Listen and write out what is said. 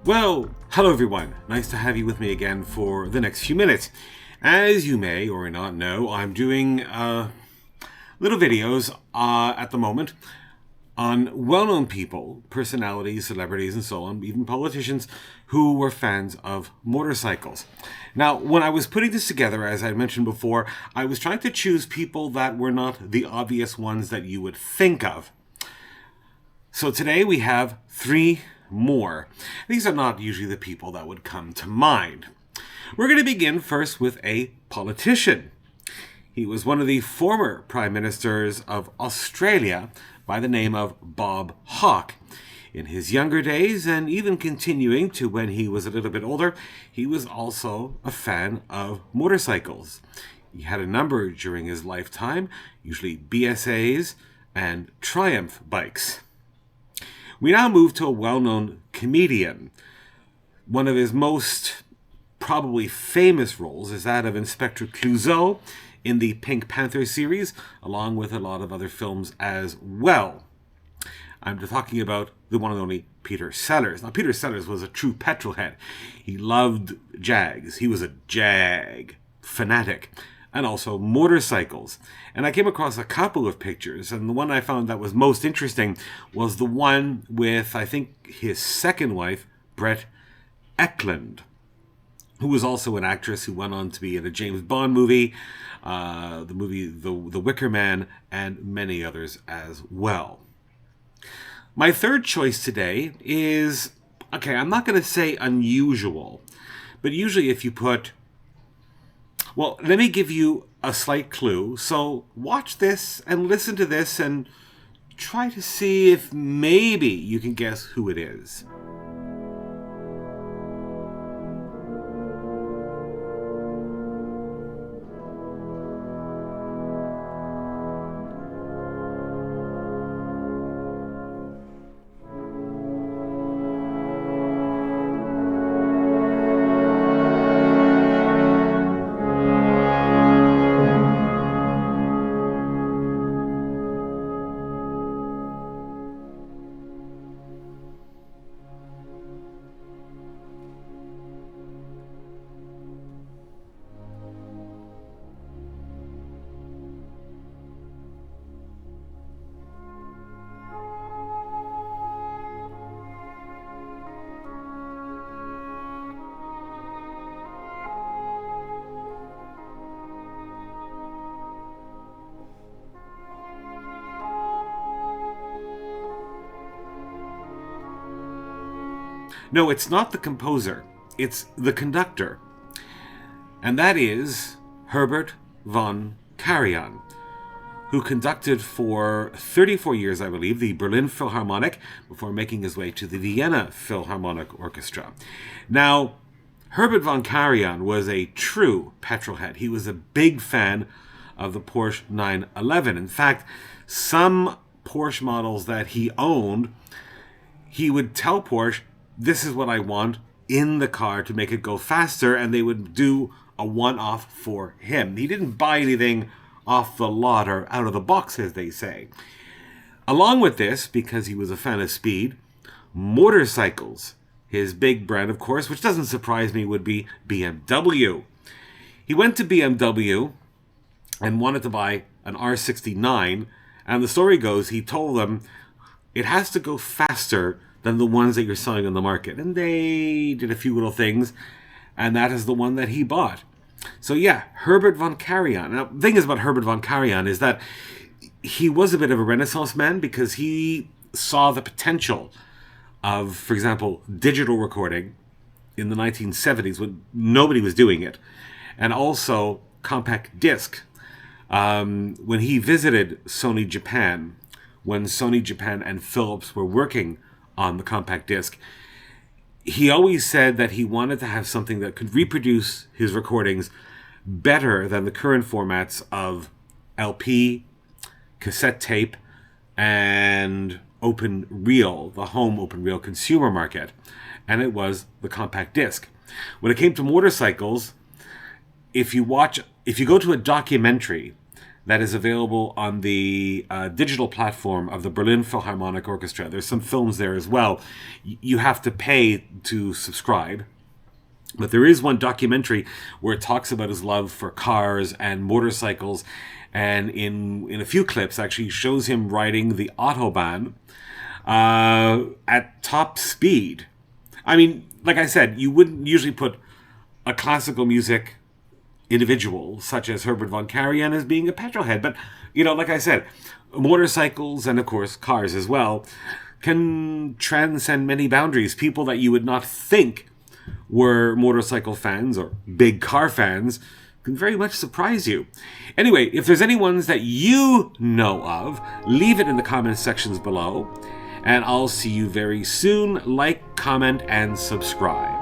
Well, hello everyone. Nice to have you with me again for the next few minutes. As you may or may not know, I'm doing little videos at the moment on well-known people, personalities, celebrities, and so on, even politicians who were fans of motorcycles. Now, when I was putting this together, as I mentioned before, I was trying to choose people that were not the obvious ones that you would think of. So today we have three more. These are not usually the people that would come to mind. We're going to begin first with a politician. He was one of the former prime ministers of Australia by the name of Bob Hawke. In his younger days, and even continuing to when he was a little bit older, he was also a fan of motorcycles. He had a number during his lifetime, usually BSAs and Triumph bikes. We now move to a well-known comedian. One of his most probably famous roles is that of Inspector Clouseau in the Pink Panther series, along with a lot of other films as well. I'm talking about the one and only Peter Sellers. Now, Peter Sellers was a true petrolhead. He loved Jags. He was a Jag fanatic, and also motorcycles. And I came across a couple of pictures, and the one I found that was most interesting was the one with, I think, his second wife, Brett Eklund, who was also an actress who went on to be in a James Bond movie, The Wicker Man, and many others as well. My third choice today is, okay, I'm not going to say unusual, but usually if you put, well, let me give you a slight clue. So watch this and listen to this and try to see if maybe you can guess who it is. No, it's not the composer. It's the conductor. And that is Herbert von Karajan, who conducted for 34 years, I believe, the Berlin Philharmonic before making his way to the Vienna Philharmonic Orchestra. Now, Herbert von Karajan was a true petrolhead. He was a big fan of the Porsche 911. In fact, some Porsche models that he owned, he would tell Porsche, this is what I want in the car to make it go faster, and they would do a one-off for him. He didn't buy anything off the lot or out of the box, as they say. Along with this, because he was a fan of speed, motorcycles, his big brand, of course, which doesn't surprise me, would be BMW. He went to BMW and wanted to buy an R69, and the story goes, he told them, it has to go faster than the ones that you're selling on the market. And they did a few little things, and that is the one that he bought. So yeah, Herbert von Karajan. Now, the thing is about Herbert von Karajan is that he was a bit of a Renaissance man because he saw the potential of, for example, digital recording in the 1970s when nobody was doing it, and also compact disc. When he visited Sony Japan, when Sony Japan and Philips were working on the compact disc, he always said that he wanted to have something that could reproduce his recordings better than the current formats of LP, cassette tape, and open reel, the home open reel consumer market. And it was the compact disc. When it came to motorcycles, if you go to a documentary that is available on the digital platform of the Berlin Philharmonic Orchestra. There's some films there as well. You have to pay to subscribe. But there is one documentary where it talks about his love for cars and motorcycles, and in a few clips actually shows him riding the Autobahn at top speed. I mean, like I said, you wouldn't usually put a classical music individual such as Herbert von Karajan as being a petrolhead, but like I said, motorcycles and of course cars as well can transcend many boundaries. People that you would not think were motorcycle fans or big car fans can very much surprise you. Anyway, if there's any ones that you know of, leave it in the comment sections below, and I'll see you very soon. Like, comment, and subscribe.